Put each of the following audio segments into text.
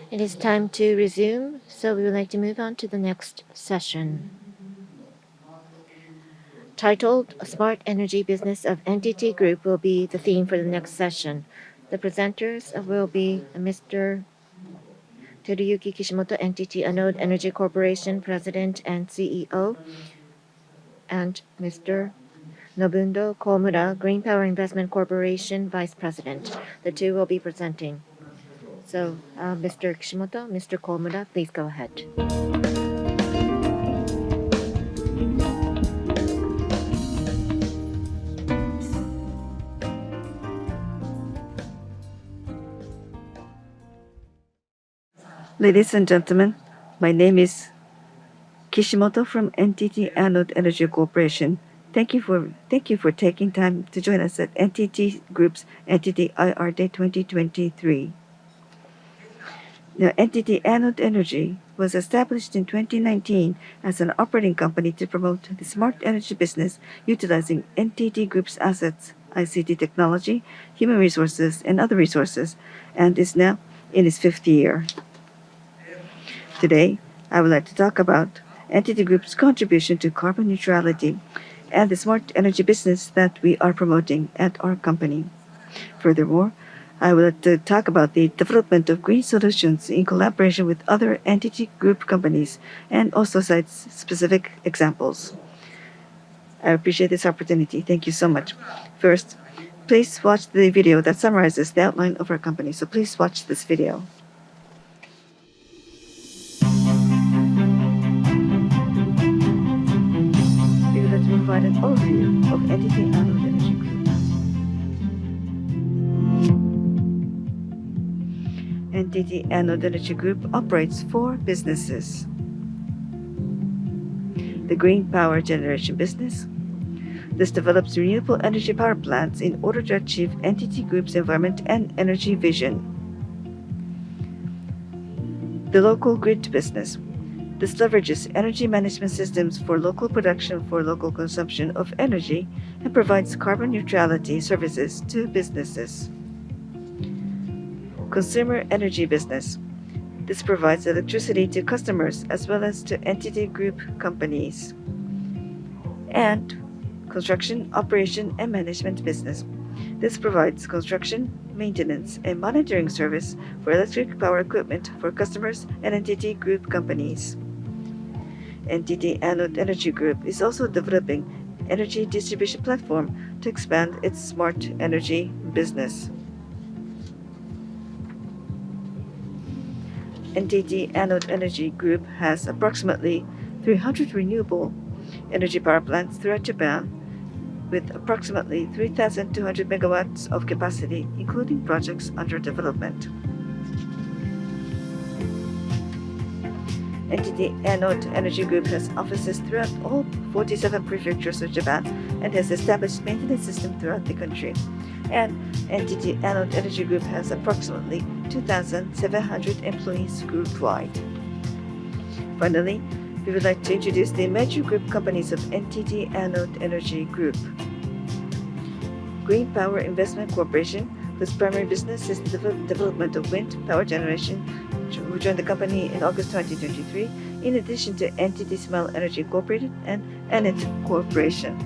It is time to resume, so we would like to move on to the next session. Titled Smart Energy Business of NTT Group will be the theme for the next session. The presenters will be Mr. Teruyuki Kishimoto, NTT Anode Energy Corporation President and CEO, and Mr. Nobundo Komura, Green Power Investment Corporation Vice President. The two will be presenting. So, Mr. Kishimoto, Mr. Komura, please go ahead. Ladies and gentlemen, my name is Kishimoto from NTT Anode Energy Corporation. Thank you for taking time to join us at NTT Group's NTT IR Day 2023. Now, NTT Anode Energy was established in 2019 as an operating company to promote the smart energy business utilizing NTT Group's assets, ICT technology, human resources, and other resources, and is now in its fifth year. Today, I would like to talk about NTT Group's contribution to carbon neutrality and the smart energy business that we are promoting at our company. Furthermore, I would like to talk about the development of green solutions in collaboration with other NTT Group companies and also cite specific examples. I appreciate this opportunity. Thank you so much. First, please watch the video that summarizes the outline of our company. So please watch this video. We would like to provide an overview of NTT Anode Energy Group. NTT Anode Energy Group operates four businesses. The green power generation business. This develops renewable energy power plants in order to achieve NTT Group's environment and energy vision. The local grid business. This leverages energy management systems for local production for local consumption of energy and provides carbon neutrality services to businesses. Consumer energy business. This provides electricity to customers as well as to NTT Group companies. And construction, operation, and management business. This provides construction, maintenance, and monitoring service for electric power equipment for customers and NTT Group companies. NTT Anode Energy Group is also developing energy distribution platform to expand its smart energy business. NTT Anode Energy Group has approximately 300 renewable energy power plants throughout Japan, with approximately 3,200 megawatts of capacity, including projects under development. NTT Anode Energy Group has offices throughout all 47 prefectures of Japan and has established maintenance systems throughout the country. And NTT Anode Energy Group has approximately 2,700 employees group-wide. Finally, we would like to introduce the major group companies of NTT Anode Energy Group. Green Power Investment Corporation, whose primary business is the development of wind power generation, who joined the company in August 2023, in addition to NTT Smelt Energy Incorporated and NNT Corporation.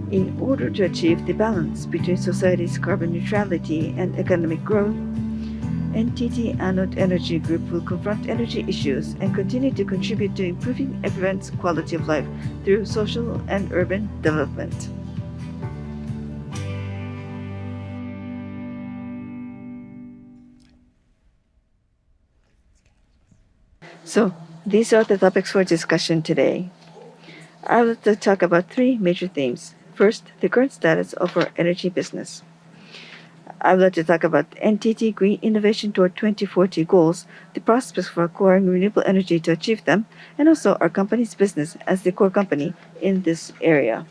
In order to achieve the balance between society's carbon neutrality and economic growth, NTT Anode Energy Group will confront energy issues and continue to contribute to improving everyone's quality of life through social and urban development. So, these are the topics for discussion today. I would like to talk about three major themes. First, the current status of our energy business. I would like to talk about NTT Green Innovation Toward 2040 goals, the prospects for acquiring renewable energy to achieve them, and also our company's business as the core company in this area.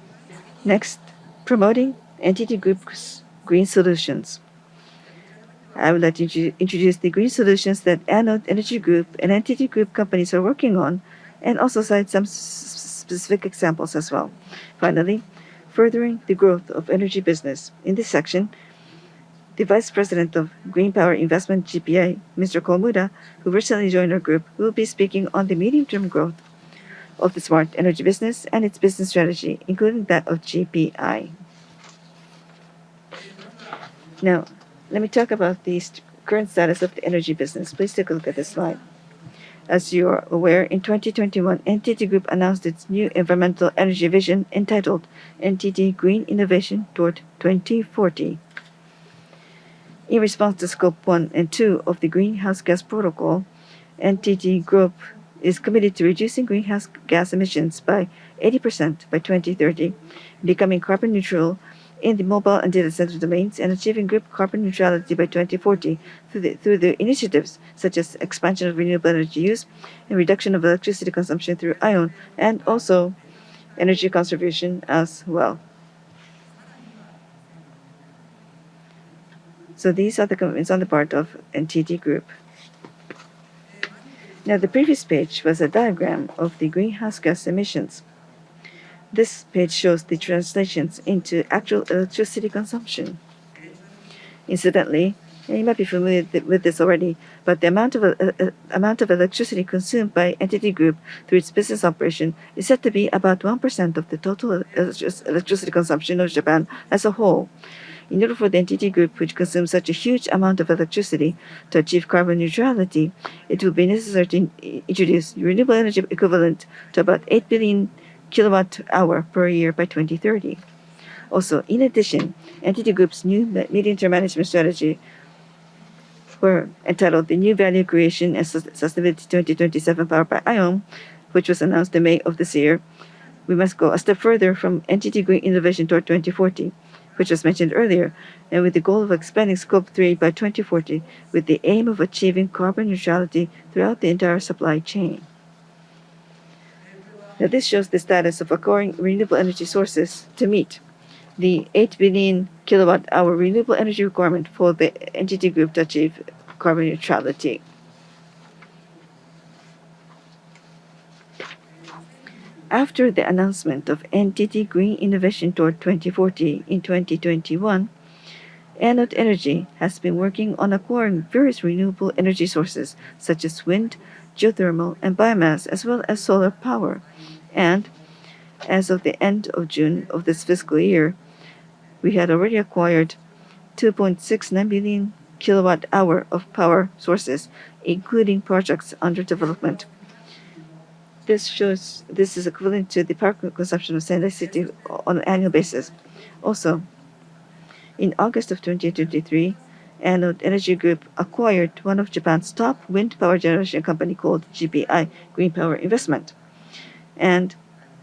Next, promoting NTT Group's green solutions. I would like to introduce the green solutions that Anode Energy Group and NTT Group companies are working on, and also cite some specific examples as well. Finally, furthering the growth of energy business. In this section, the Vice President of Green Power Investment GPI, Mr. Komura, who recently joined our group, will be speaking on the medium-term growth of the smart energy business and its business strategy, including that of GPI. Now, let me talk about the current status of the energy business. Please take a look at this slide. As you are aware, in 2021, NTT Group announced its new environmental energy vision entitled NTT Green Innovation Toward 2040. In response to Scope 1 and 2 of the Greenhouse Gas Protocol, NTT Group is committed to reducing greenhouse gas emissions by 80% by 2030, becoming carbon neutral in the mobile and data center domains, and achieving group carbon neutrality by 2040 through the initiatives such as expansion of renewable energy use and reduction of electricity consumption through ION, and also energy conservation as well. So these are the commitments on the part of NTT Group. Now, the previous page was a diagram of the greenhouse gas emissions. This page shows the translations into actual electricity consumption. Incidentally, you might be familiar with this already, but the amount of electricity consumed by NTT Group through its business operation is said to be about 1% of the total electricity consumption of Japan as a whole. In order for the NTT Group, which consumes such a huge amount of electricity, to achieve carbon neutrality, it will be necessary to introduce renewable energy equivalent to about 8 billion kilowatt-hour per year by 2030. Also, in addition, NTT Group's new medium-term management strategy were entitled the New Value Creation and Sustainability 2027 powered by ION, which was announced in May of this year. We must go a step further from NTT Green Innovation toward 2040, which was mentioned earlier, and with the goal of expanding Scope 3 by 2040 with the aim of achieving carbon neutrality throughout the entire supply chain. Now, this shows the status of acquiring renewable energy sources to meet the 8 billion kilowatt-hour renewable energy requirement for the NTT Group to achieve carbon neutrality. After the announcement of NTT Green Innovation toward 2040 in 2021, Anode Energy has been working on acquiring various renewable energy sources such as wind, geothermal, and biomass, as well as solar power. And as of the end of June of this fiscal year, we had already acquired 2.69 billion kilowatt-hour of power sources, including projects under development. This is equivalent to the power consumption of Sendai City on an annual basis. Also, in August of 2023, Anode Energy Group acquired one of Japan's top wind power generation company called GPI, Green Power Investment. And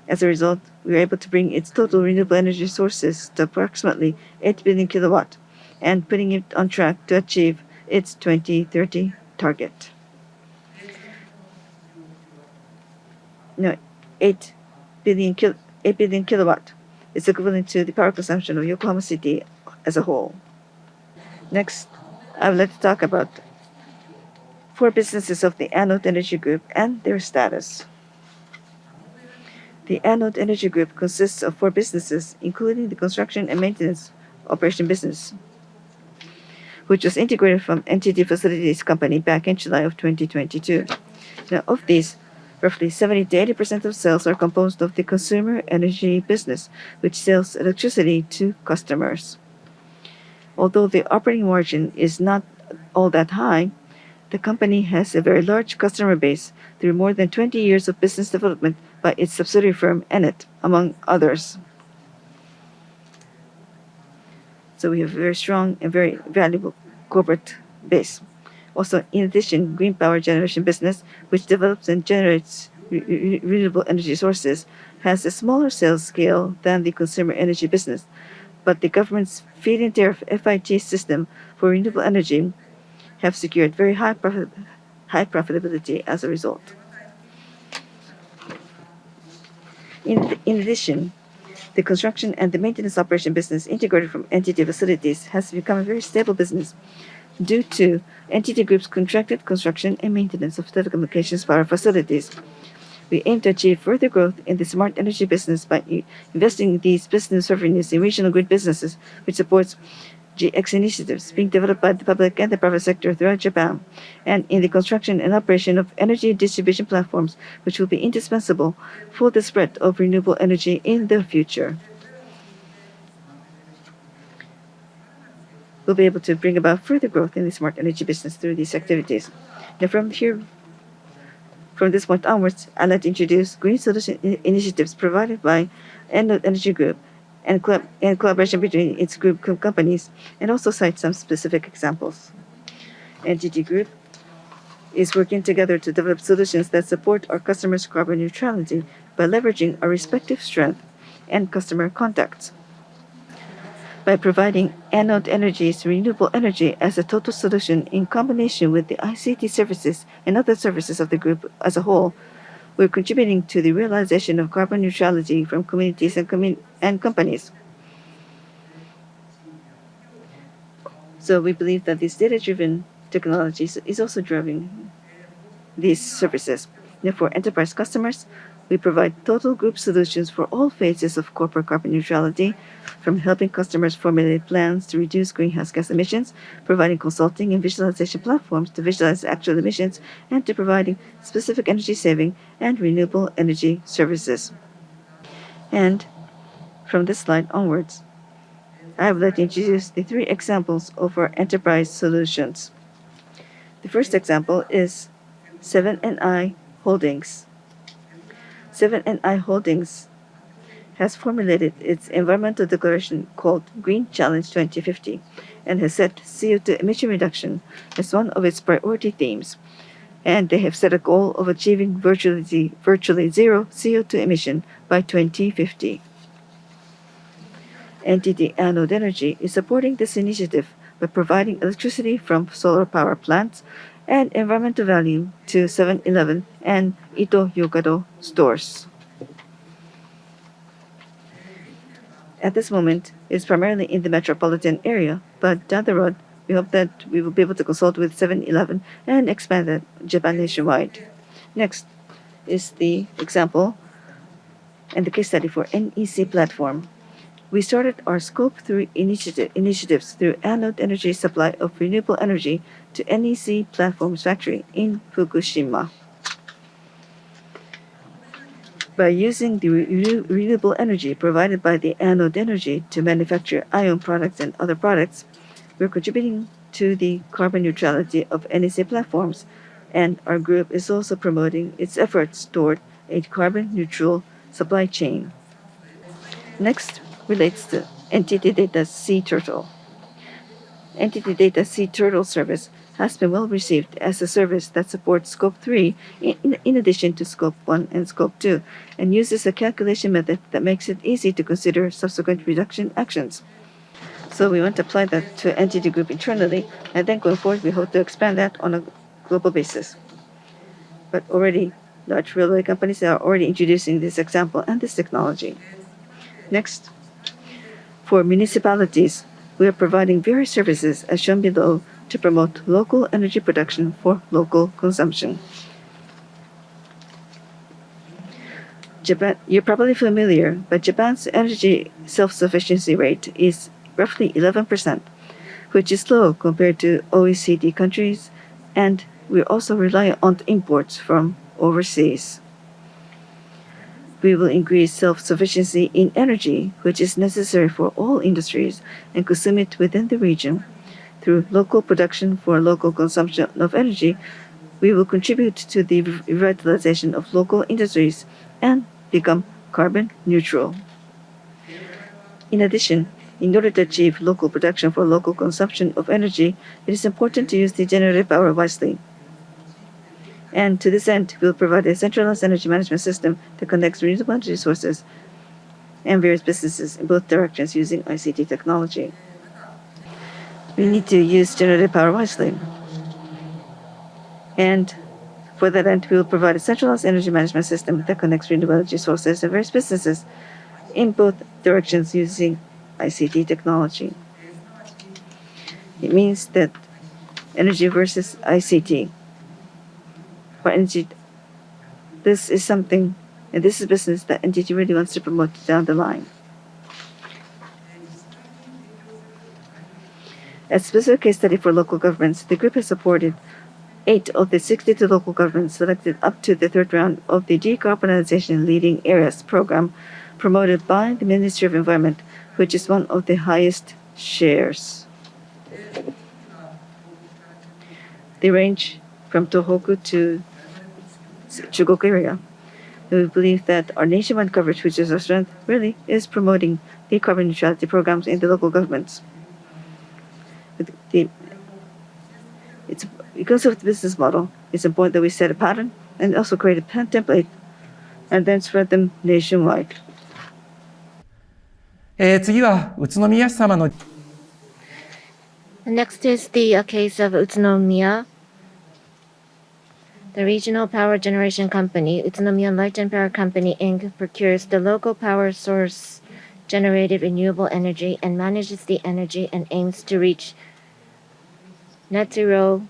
as a result, we were able to bring its total renewable energy sources to approximately 8 billion kilowatt, and putting it on track to achieve its 2030 target. No, 8 billion kilowatt is equivalent to the power consumption of Yokohama City as a whole. Next, I would like to talk about 4 businesses of the Anode Energy Group and their status. The Anode Energy Group consists of 4 businesses, including the construction and maintenance operation business, which was integrated from NTT Facilities Company back in July of 2022. Now, of these, roughly 70 to 80% of sales are composed of the consumer energy business, which sells electricity to customers. Although the operating margin is not all that high, the company has a very large customer base through more than 20 years of business development by its subsidiary firm, Enet, among others. So we have a very strong and very valuable corporate base. Also, in addition, green power generation business, which develops and generates renewable energy sources, has a smaller sales scale than the consumer energy business, but the government's feed-in tariff FIT system for renewable energy have secured very high profitability as a result. In addition, the construction and the maintenance operation business integrated from NTT Facilities has become a very stable business due to NTT Group's contracted construction and maintenance of telecommunications power facilities. We aim to achieve further growth in the smart energy business by investing these business revenues in regional grid businesses, which supports GX initiatives being developed by the public and the private sector throughout Japan, and in the construction and operation of energy distribution platforms, which will be indispensable for the spread of renewable energy in the future. We'll be able to bring about further growth in the smart energy business through these activities. Now, from this point onwards, I'd like to introduce green solution initiatives provided by NTT and collaboration between its group companies, and also cite some specific examples. NTT Group is working together to develop solutions that support our customers' carbon neutrality by leveraging our respective strength and customer contacts. By providing anode energy's renewable energy as a total solution in combination with the ICT services and other services of the group as a whole, we're contributing to the realization of carbon neutrality from communities and companies. So we believe that this data-driven technology is also driving these services. For enterprise customers, we provide total group solutions for all phases of corporate carbon neutrality, from helping customers formulate plans to reduce greenhouse gas emissions, providing consulting and visualization platforms to visualize actual emissions, and to providing specific energy saving and renewable energy services. And from this slide onwards, I would like to introduce the 3 examples of our enterprise solutions. The first example is 7NI Holdings. 7NI Holdings has formulated its environmental declaration called Green Challenge 2050 and has set CO2 emission reduction as one of its priority themes. And they have set a goal of achieving virtually zero CO2 emission by 2050. NTT Anode Energy is supporting this initiative by providing electricity from solar power plants and environmental value to 7-Eleven and Ito-Yokado stores. At this moment, it's primarily in the metropolitan area, but down the road, we hope that we will be able to consult with 7-Eleven and expand that Japan nationwide. Next is the example and the case study for NEC platform. We started our Scope 3 initiatives through anode energy supply of renewable energy to NEC Platforms Factory in Fukushima. By using the renewable energy provided by the anode energy to manufacture ion products and other products, we're contributing to the carbon neutrality of NEC platforms, and our group is also promoting its efforts toward a carbon neutral supply chain. Next relates to NTT Data Sea Turtle. NTT Data Sea Turtle service has been well received as a service that supports Scope 3 in addition to Scope 1 and Scope 2, and uses a calculation method that makes it easy to consider subsequent reduction actions. So we want to apply that to NTT Group internally, and then going forward we hope to expand that on a global basis. But already, large railway companies are already introducing this example and this technology. Next, for municipalities, we are providing various services as shown below to promote local energy production for local consumption. Japan, you're probably familiar, but Japan's energy self-sufficiency rate is roughly 11%, which is low compared to OECD countries, and we also rely on imports from overseas. We will increase self-sufficiency in energy, which is necessary for all industries, and consume it within the region. Through local production for local consumption of energy, we will contribute to the revitalization of local industries and become carbon neutral. In addition, in order to achieve local production for local consumption of energy, it is important to use the generative power wisely. And to this end, we will provide a centralized energy management system that connects renewable energy sources and various businesses in both directions using ICT technology. We need to use generative power wisely. And for that end, we will provide a centralized energy management system that connects renewable energy sources and various businesses in both directions using ICT technology. It means that energy versus ICT. For energy, This is something, and this is business that NTT really wants to promote down the line. As a specific case study for local governments, the group has supported 8 of the 62 local governments selected up to the third round of the Decarbonization Leading Areas program promoted by the Ministry of Environment, which is one of the highest shares. They range from Tohoku to Chugoku area. We believe that our nationwide coverage, which is our strength, really is promoting the carbon neutrality programs in the local governments. It's because of the business model, it's important that we set a pattern and also create a template and then spread them nationwide. 次は宇都宮市様の Next is the case of Utsunomiya. The regional power generation company, Utsunomiya Light and Power Company Inc., procures the local power source generated renewable energy and manages the energy and aims to reach net zero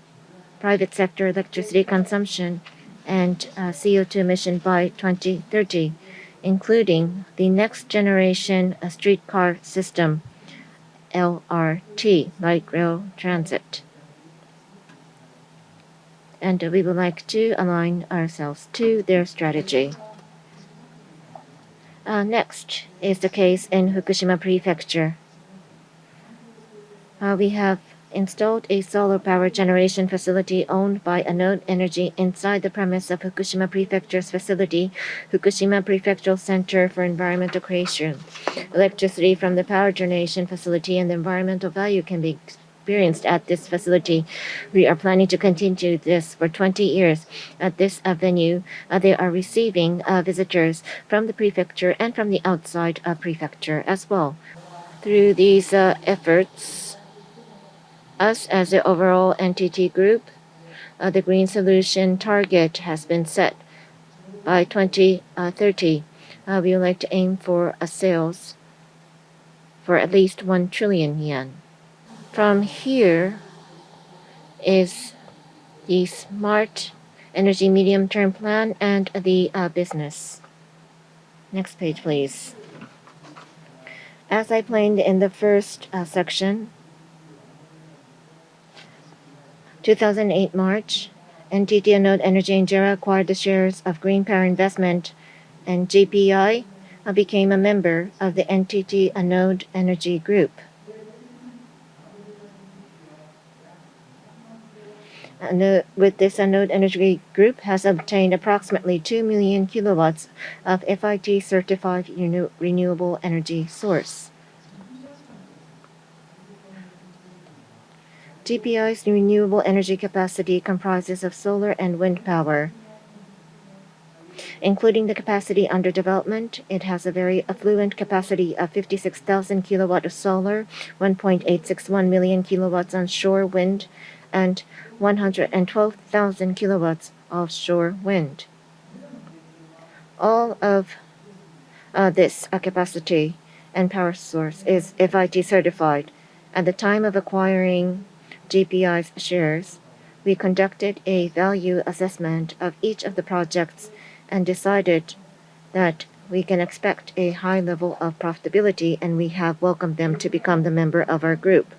private sector electricity consumption and CO2 emission by 2030, including the next generation streetcar system, LRT, light rail transit. And we would like to align ourselves to their strategy. Next is the case in Fukushima Prefecture. We have installed a solar power generation facility owned by Anode Energy inside the premise of Fukushima Prefecture's facility, Fukushima Prefectural Center for Environmental Creation. Electricity from the power generation facility and the environmental value can be experienced at this facility. We are planning to continue this for 20 years. At this venue, they are receiving visitors from the prefecture and from the outside prefecture as well. Through these efforts, us as the overall NTT Group, the green solution target has been set by 2030. We would like to aim for a sales for at least 1 trillion yen. From here is the Smart Energy Medium-Term Plan and the business. Next page, please. As I explained in the first section, 2008 March, NTT Anode Energy and JERA acquired the shares of Green Power Investment, and GPI became a member of the NTT Anode Energy Group. With this, Anode Energy Group has obtained approximately 2 million kilowatts of FIT certified renewable energy source. GPI's renewable energy capacity comprises of solar and wind power. Including the capacity under development, it has a very affluent capacity of 56,000 kilowatts of solar, 1.861 million kilowatts onshore wind, and 112,000 kilowatts offshore wind. All of this capacity and power source is FIT certified. At the time of acquiring GPI's shares, we conducted a value assessment of each of the projects and decided that we can expect a high level of profitability, and we have welcomed them to become the member of our group.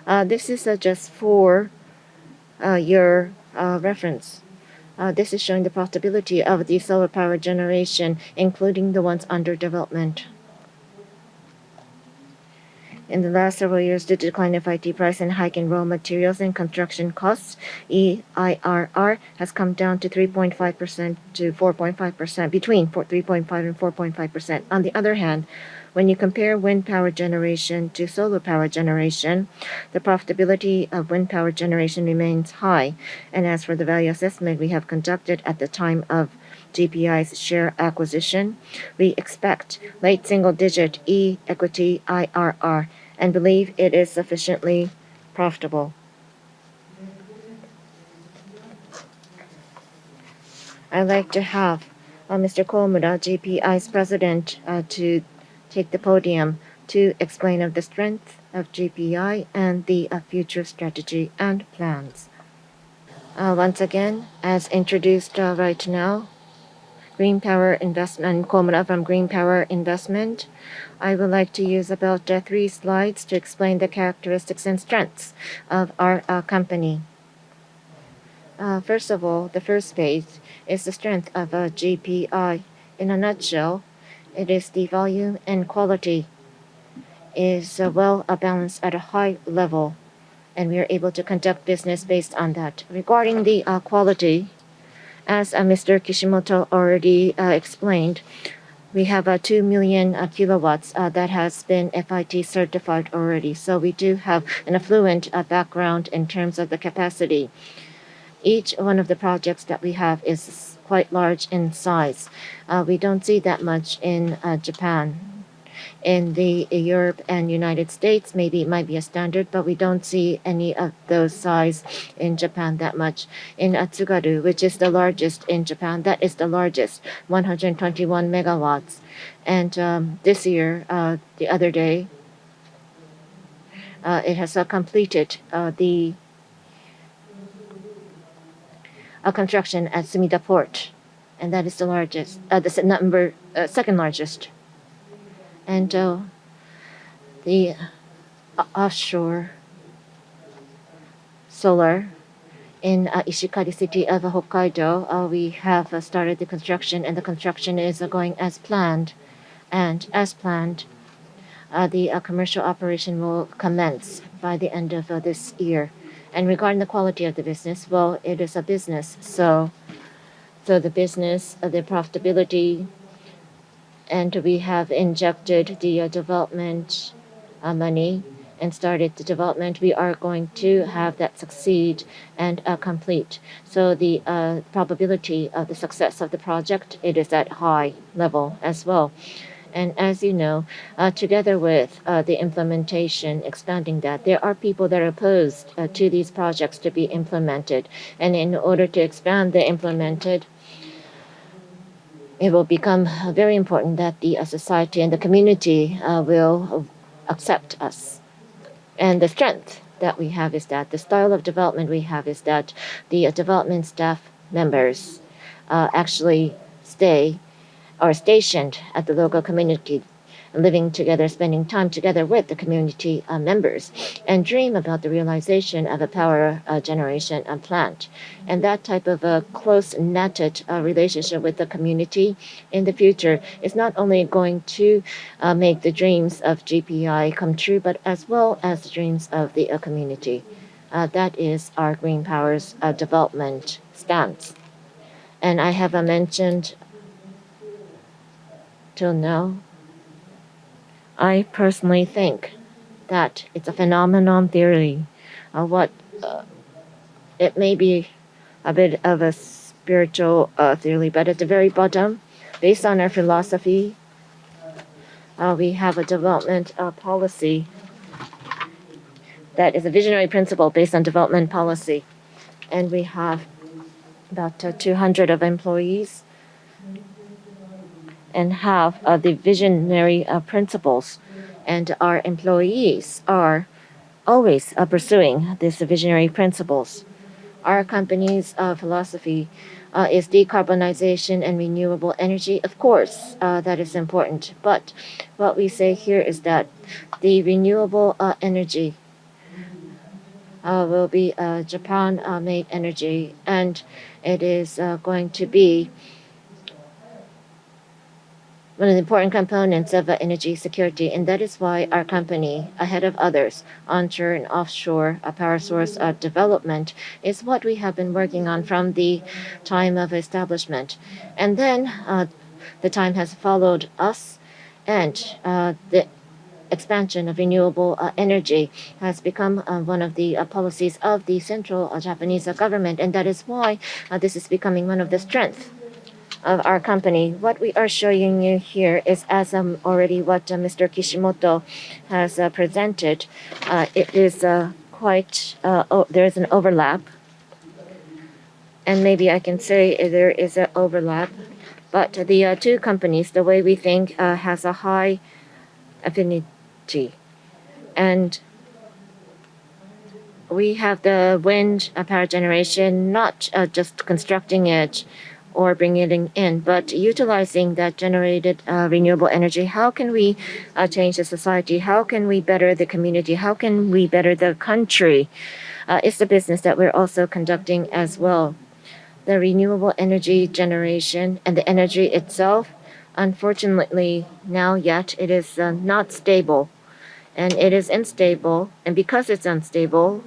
This is just for your reference. This is showing the profitability of the solar power generation, including the ones under development. In the last several years, due to decline of FIT price and hike in raw materials and construction costs, EIRR has come down to 3.5% to 4.5%, between 3.5 and 4.5%. On the other hand, when you compare wind power generation to solar power generation, the profitability of wind power generation remains high. And as for the value assessment we have conducted at the time of GPI's share acquisition, we expect late single-digit equity IRR and believe it is sufficiently profitable. I'd like to have Mr. Komura, GPI's president, to take the podium to explain of the strength of GPI and the future strategy and plans. Once again, as introduced right now, Green Power Investment, Komura from Green Power Investment. I would like to use about 3 slides to explain the characteristics and strengths of our company. First of all, the first page is the strength of GPI. In a nutshell, it is the volume and quality is well balanced at a high level, and we are able to conduct business based on that. Regarding the quality, as Mr. Kishimoto already explained, we have 2 million kilowatts that has been FIT certified already. So we do have an affluent background in terms of the capacity. Each one of the projects that we have is quite large in size. We don't see that much in Japan. In the Europe and United States, maybe it might be a standard, but we don't see any of those size in Japan that much. In Atsugaru, which is the largest in Japan, that is the largest, 121 megawatts. And this year, the other day, it has completed the construction at Sumida Port, and that is the largest, second largest. And the offshore solar in Ishikari City of Hokkaido, we have started the construction, and the construction is going as planned. And as planned, the commercial operation will commence by the end of this year. And regarding the quality of the business, well, it is a business, so the business, the profitability, and we have injected the development money and started the development. We are going to have that succeed and complete. So the probability of the success of the project, it is at high level as well. And as you know, together with the implementation, expanding that, there are people that are opposed to these projects to be implemented. And in order to expand the implemented, it will become very important that the society and the community will accept us. And the strength that we have is that the style of development we have is that the development staff members actually stay or stationed at the local community, living together, spending time together with the community members, and dream about the realization of a power generation plant. And that type of a close-knitted relationship with the community in the future is not only going to make the dreams of GPI come true, but as well as the dreams of the community. That is our Green Power's development stance. And I have mentioned till now, I personally think that it's a phenomenon theory. What it may be a bit of a spiritual theory, but at the very bottom, based on our philosophy, we have a development policy that is a visionary principle based on development policy, and we have about 200 of employees and have the visionary principles, and our employees are always pursuing these visionary principles. Our company's philosophy is decarbonization and renewable energy. Of course, that is important, but what we say here is that the renewable energy will be Japan-made energy, and it is going to be one of the important components of energy security, and that is why our company, ahead of others, onshore and offshore power source development, is what we have been working on from the time of establishment. And then the time has followed us, and the expansion of renewable energy has become one of the policies of the central Japanese government, and that is why this is becoming one of the strengths of our company. What we are showing you here is as already what Mr. Kishimoto has presented. It is quite, there is an overlap. And maybe I can say there is an overlap. But the two companies, the way we think, has a high affinity. And we have the wind power generation, not just constructing it or bringing it in, but utilizing that generated renewable energy, how can we change the society? How can we better the community? How can we better the country? It's the business that we're also conducting as well. The renewable energy generation and the energy itself, unfortunately, now yet it is not stable, and it is unstable. And because it's unstable,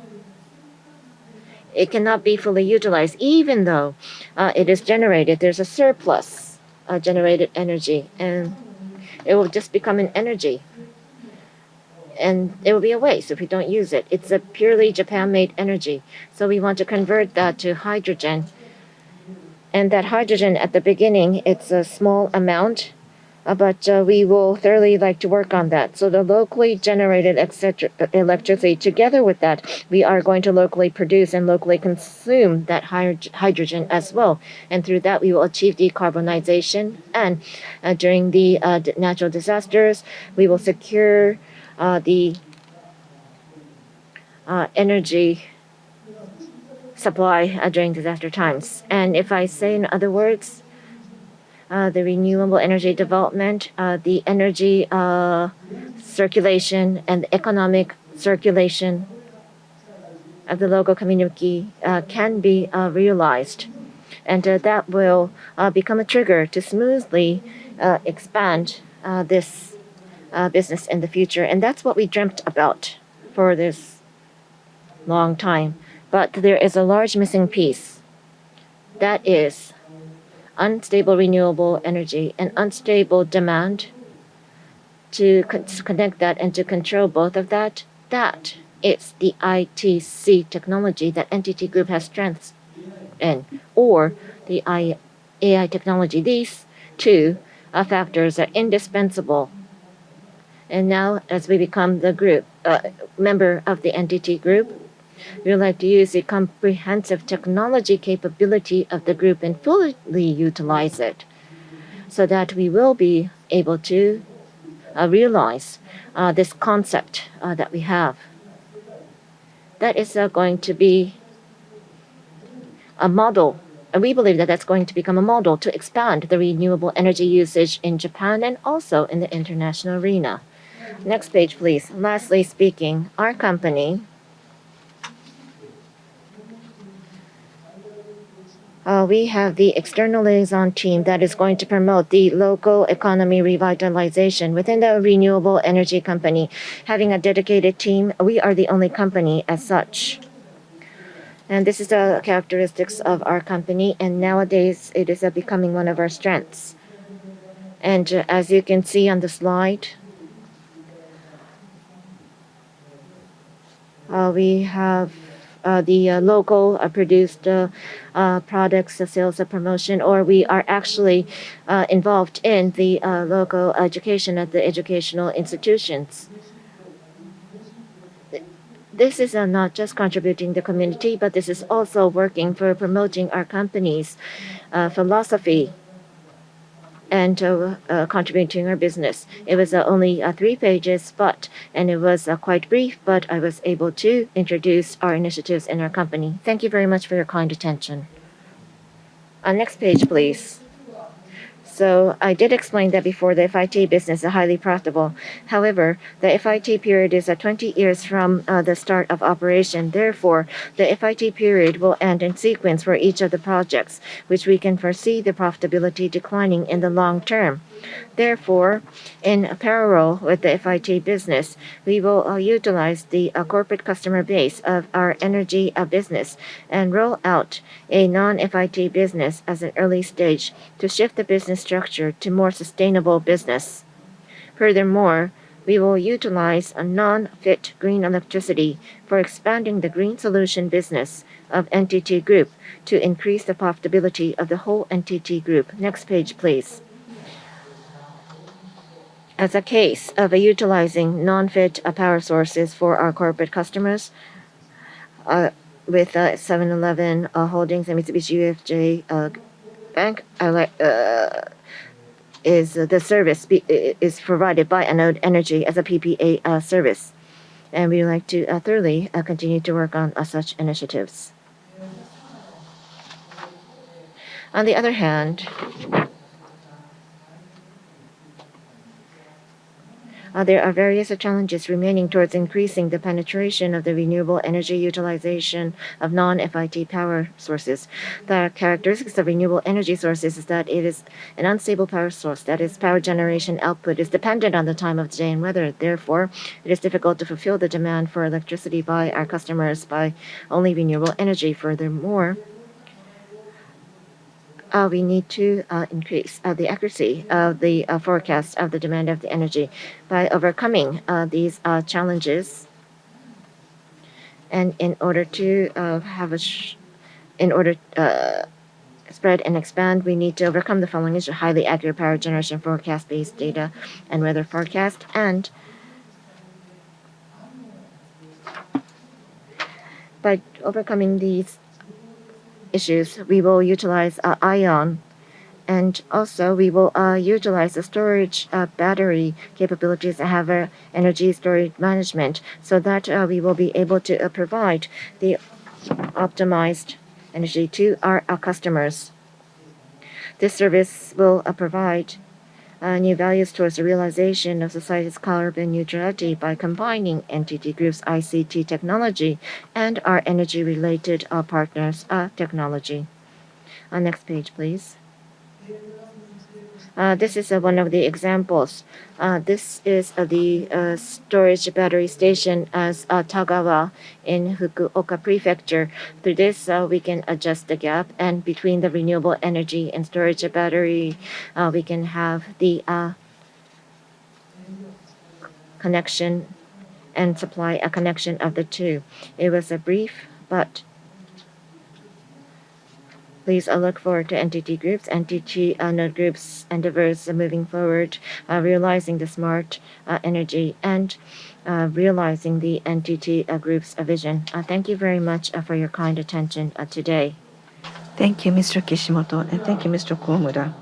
it cannot be fully utilized, even though it is generated. There's a surplus generated energy, and it will just become an energy. And it will be a waste if we don't use it. It's a purely Japan-made energy. So we want to convert that to hydrogen. And that hydrogen at the beginning, it's a small amount, but we will thoroughly like to work on that. So the locally generated electricity, together with that, we are going to locally produce and locally consume that hydrogen as well. And through that, we will achieve decarbonization. And during the natural disasters, we will secure the energy supply during disaster times. And if I say in other words, the renewable energy development, the energy circulation, and the economic circulation of the local community can be realized. And that will become a trigger to smoothly expand this business in the future. And that's what we dreamt about for this long time. But there is a large missing piece. That is unstable renewable energy and unstable demand. To connect that and to control both of that, that is the ITC technology that NTT Group has strengths in, or the AI technology. These two factors are indispensable. And now, as we become the group member of the NTT Group, we would like to use the comprehensive technology capability of the group and fully utilize it, so that we will be able to realize this concept that we have. That is going to be a model, and we believe that that's going to become a model to expand the renewable energy usage in Japan and also in the international arena. Next page, please. Lastly speaking, our company, we have the external liaison team that is going to promote the local economy revitalization within the renewable energy company. Having a dedicated team, we are the only company as such. And this is the characteristics of our company, and nowadays it is becoming one of our strengths. And as you can see on the slide, we have the local produced products, sales, promotion, or we are actually involved in the local education at the educational institutions. This is not just contributing to the community, but this is also working for promoting our company's philosophy and contributing to our business. It was only 3 pages, and it was quite brief, but I was able to introduce our initiatives in our company. Thank you very much for your kind attention. Next page, please. So I did explain that before, the FIT business is highly profitable. However, the FIT period is 20 years from the start of operation. Therefore, the FIT period will end in sequence for each of the projects, which we can foresee the profitability declining in the long term. Therefore, in parallel with the FIT business, we will utilize the corporate customer base of our energy business and roll out a non-FIT business as an early stage to shift the business structure to more sustainable business. Furthermore, we will utilize a non-FIT green electricity for expanding the green solution business of NTT Group to increase the profitability of the whole NTT Group. Next page, please. As a case of utilizing non-FIT power sources for our corporate customers, with 7-Eleven Holdings and Mitsubishi UFJ Bank, is the service is provided by Anode Energy as a PPA service, and we would like to thoroughly continue to work on such initiatives. On the other hand, there are various challenges remaining towards increasing the penetration of the renewable energy utilization of non-FIT power sources. The characteristics of renewable energy sources is that it is an unstable power source, that is, power generation output is dependent on the time of the day and weather. Therefore, it is difficult to fulfill the demand for electricity by our customers by only renewable energy. Furthermore, we need to increase the accuracy of the forecast of the demand of the energy by overcoming these challenges. And in order to spread and expand, we need to overcome the following issues: highly accurate power generation forecast-based data and weather forecast. And by overcoming these issues, we will utilize ION. And also, we will utilize the storage battery capabilities and have energy storage management so that we will be able to provide the optimized energy to our customers. This service will provide new values towards the realization of society's carbon neutrality by combining NTT Group's ICT technology and our energy-related partners' technology. Next page, please. This is one of the examples. This is the storage battery station as Tagawa in Fukuoka Prefecture. Through this, we can adjust the gap, and between the renewable energy and storage battery, we can have the connection and supply a connection of the two. It was a brief, but please look forward to NTT Group's, NTT Node Group's endeavors moving forward, realizing the smart energy and realizing the NTT Group's vision. Thank you very much for your kind attention today. Thank you, Mr. Kishimoto, and thank you, Mr. Komura.